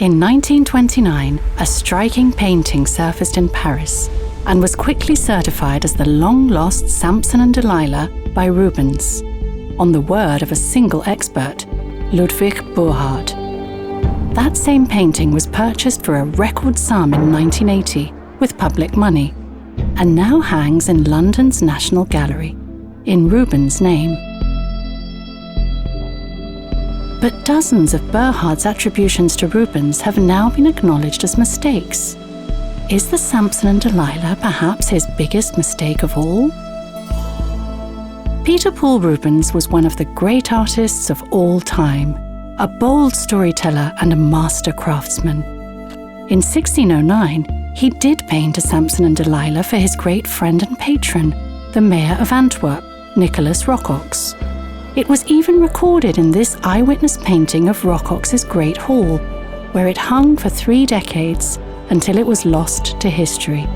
In 1929, a striking painting surfaced in Paris and was quickly certified as the long-lost Samson and Delilah by Rubens, on the word of a single expert, Ludwig Burhard. That same painting was purchased for a record sum in 1980 with public money, and now hangs in London's National Gallery, in Rubens' name. But dozens of Burhard's attributions to Rubens have now been acknowledged as mistakes. Is the Samson and Delilah perhaps his biggest mistake of all? Peter Paul Rubens was one of the great artists of all time, a bold storyteller and a master craftsman. In 1609, he did paint a Samson and Delilah for his great friend and patron, the mayor of Antwerp, Nicholas Rocox. It was even recorded in this eyewitness painting of Rocox's Great Hall, where it hung for 3 decades until it was lost to history.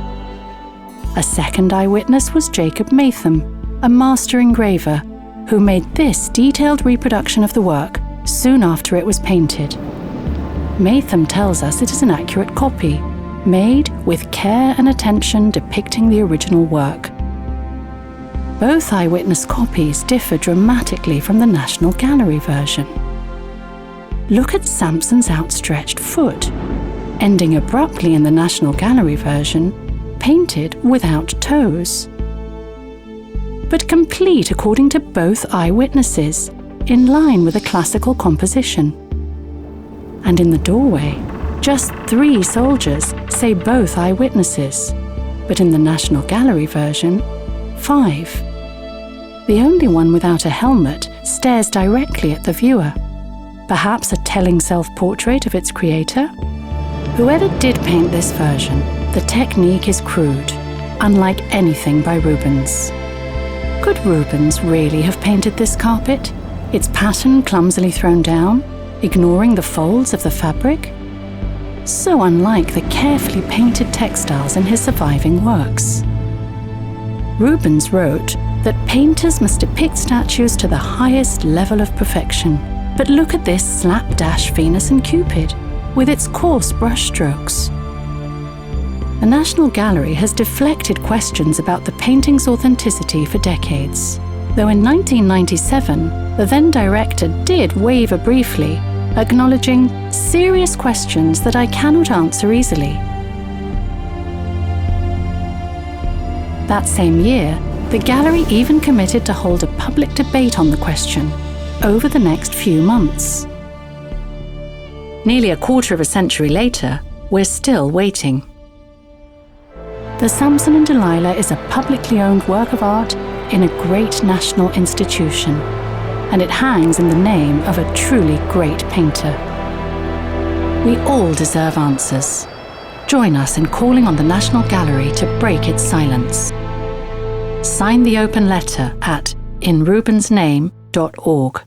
A second eyewitness was Jacob Matham, a master engraver, who made this detailed reproduction of the work soon after it was painted. Matham tells us it is an accurate copy, made with care and attention depicting the original work. Both eyewitness copies differ dramatically from the National Gallery version. Look at Samson's outstretched foot, ending abruptly in the National Gallery version, painted without toes, but complete according to both eyewitnesses, in line with a classical composition. And in the doorway, just 3 soldiers, say both eyewitnesses, but in the National Gallery version, 5. The only one without a helmet stares directly at the viewer, perhaps a telling self-portrait of its creator. Whoever did paint this version, the technique is crude, unlike anything by Rubens. Could Rubens really have painted this carpet, its pattern clumsily thrown down, ignoring the folds of the fabric? So unlike the carefully painted textiles in his surviving works. Rubens wrote that painters must depict statues to the highest level of perfection. But look at this slapdash Venus and Cupid, with its coarse brushstrokes. The National Gallery has deflected questions about the painting's authenticity for decades, though in 1997, the then director did waver briefly, acknowledging serious questions that I cannot answer easily. That same year, the gallery even committed to hold a public debate on the question over the next few months. Nearly a quarter of a century later, we're still waiting. The Samson and Delilah is a publicly owned work of art in a great national institution, and it hangs in the name of a truly great painter. We all deserve answers. Join us in calling on the National Gallery to break its silence. Sign the open letter at inrubensname.org.